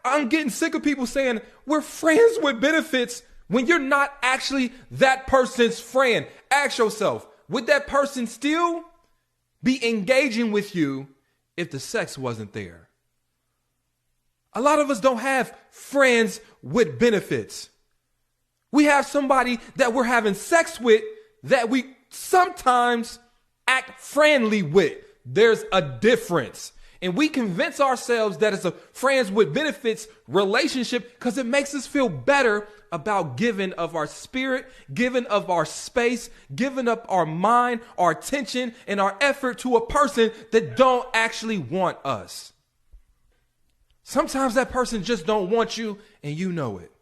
I'm getting sick of people saying we're friends with benefits when you're not actually that person's friend. Ask yourself, would that person still be engaging with you if the sex wasn't there? A lot of us don't have friends with benefits. We have somebody that we're having sex with that we sometimes act friendly with. There's a difference. And we convince ourselves that it's a friends with benefits relationship because it makes us feel better about giving of our spirit, giving of our space, giving up our mind, our attention, and our effort to a person that don't actually want us. Sometimes that person just don't want you and you know it.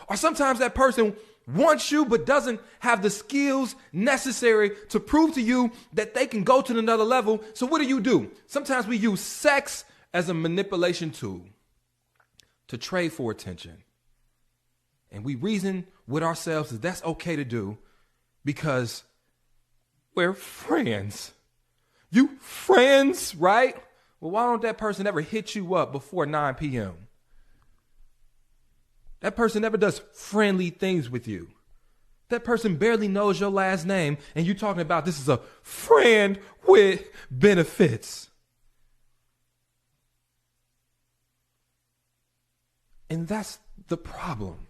Or sometimes that person wants you but doesn't have the skills necessary to prove to you that they can go to another level. So what do? Sometimes we use sex as a manipulation tool to trade for attention. And we reason with ourselves that that's okay to do because we're friends. You friends, right? Well, why don't that person ever hit you up before 9 p.m.? That person never does friendly things with you. That person barely knows your last name, and you're talking about this is a friend with benefits. And that's the problem.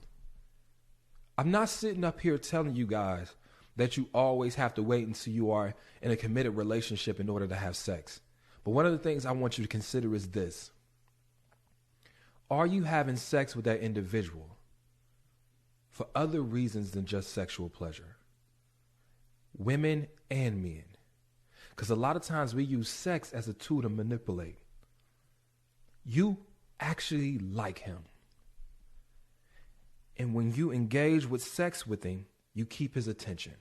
I'm not sitting up here telling you guys that you always have to wait until you are in a committed relationship in order to have sex. But one of the things I want you to consider is this. Are you having sex with that individual for other reasons than just sexual pleasure? Women and men. Because a lot of times we use sex as a tool to manipulate. You actually like him. And when you engage with sex with him, you keep his attention.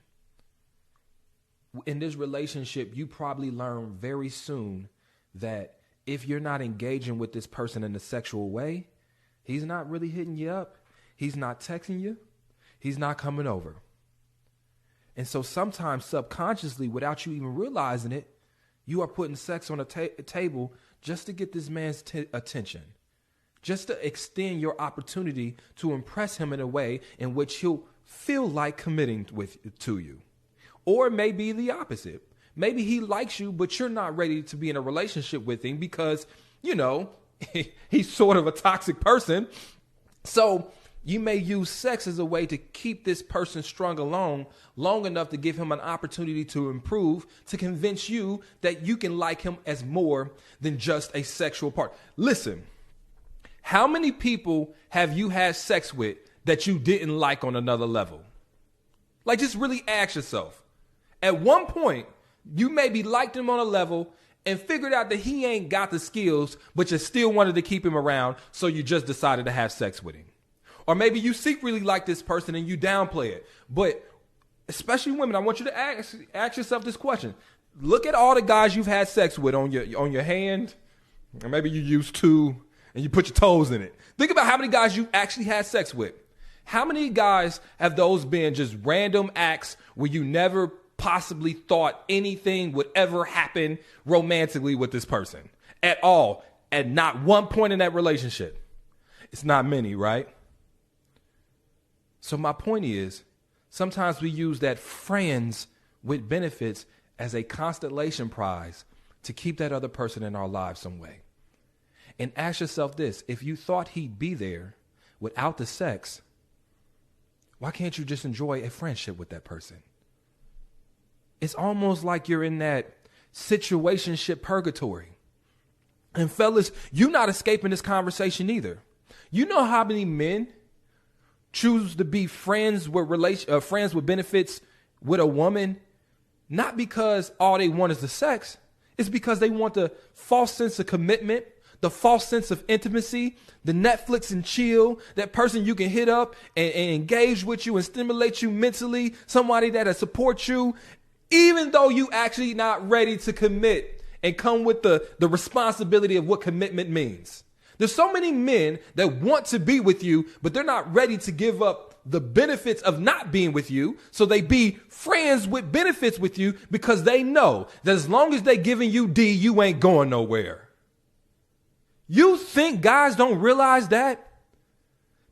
In this relationship, you probably learn very soon that if you're not engaging with this person in a sexual way, he's not really hitting you up. He's not texting you. He's not coming over. And so sometimes subconsciously, without you even realizing it, you are putting sex on a table just to get this man's attention, just to extend your opportunity to impress him in a way in which he'll feel like committing to you. Or it may be the opposite. Maybe he likes you, but you're not ready to be in a relationship with him because, you know, he's sort of a toxic person. So you may use sex as a way to keep this person strung along long enough to give him an opportunity to improve, to convince you that you can like him as more than just a sexual part. Listen, how many people have you had sex with that you didn't like on another level? Like, just really ask yourself. At one point, you maybe liked him on a level and figured out that he ain't got the skills, but you still wanted to keep him around, so you just decided to have sex with him. Or maybe you secretly like this person and you downplay it. But especially women, I want you to ask yourself this question. Look at all the guys you've had sex with on your hand, or maybe you use two and you put your toes in it. Think about how many guys you actually had sex with. How many guys have those been just random acts where you never possibly thought anything would ever happen romantically with this person at all, at not one point in that relationship? It's not many, right? So my point is, sometimes we use that friends with benefits as a constellation prize to keep that other person in our lives some way. And ask yourself this: if you thought he'd be there without the sex, why can't you just enjoy a friendship with that person? It's almost like you're in that situationship purgatory. And fellas, you're not escaping this conversation either. You know how many men choose to be friends with benefits with a woman, not because all they want is the sex. It's because they want the false sense of commitment, the false sense of intimacy, the Netflix and chill, that person you can hit up and engage with you and stimulate you mentally, somebody that'll support you, even though you actually not ready to commit and come with the responsibility of what commitment means. There's so many men that want to be with you, but they're not ready to give up the benefits of not being with you. So they be friends with benefits with you because they know that as long as they giving you D, you ain't going nowhere. You think guys don't realize that?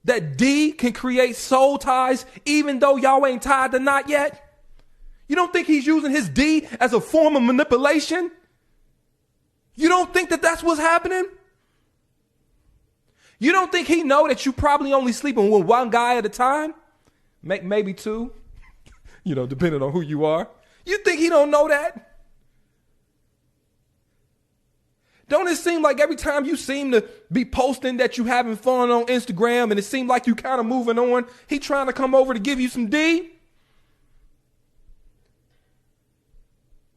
That D can create soul ties even though y'all ain't tied the knot yet? You don't think he's using his D as a form of manipulation? You don't think that that's what's happening? You don't think he know that you probably only sleeping with one guy at a time? Maybe two, depending on who you are. You think he don't know that? Don't it seem like every time you seem to be posting that you having fun on Instagram and it seems like you kind of moving on, he trying to come over to give you some D?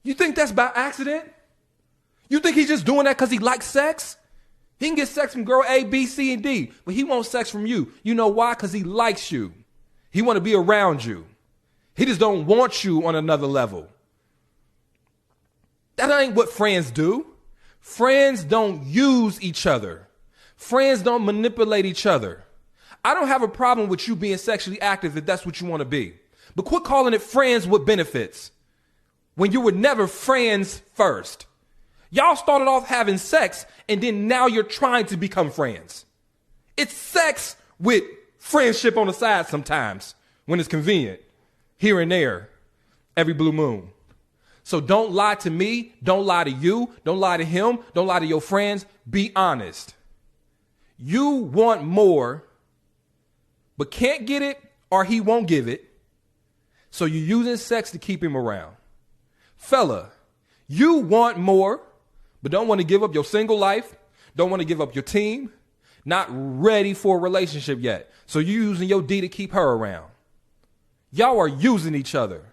You think that's by accident? You think he's just doing that because he likes sex? He can get sex from girl A, B, C, and D, but he wants sex from you. You know why? Because he likes you. He want to be around you. He just don't want you on another level. That ain't what friends do. Friends don't use each other. Friends don't manipulate each other. I don't have a problem with you being sexually active if that's what you want to be. But quit calling it friends with benefits when you were never friends first. Y'all started off having sex and then now you're trying to become friends. It's sex with friendship on the side sometimes when it's convenient, here and there, every blue moon. So don't lie to me. Don't lie to you. Don't lie to him. Don't lie to your friends. Be honest. You want more, but can't get it or he won't give it. So you're using sex to keep him around. Fella, you want more, but don't want to give up your single life. Don't want to give up your team. Not ready for a relationship yet. So you're using your D to keep her around. Y'all are using each other.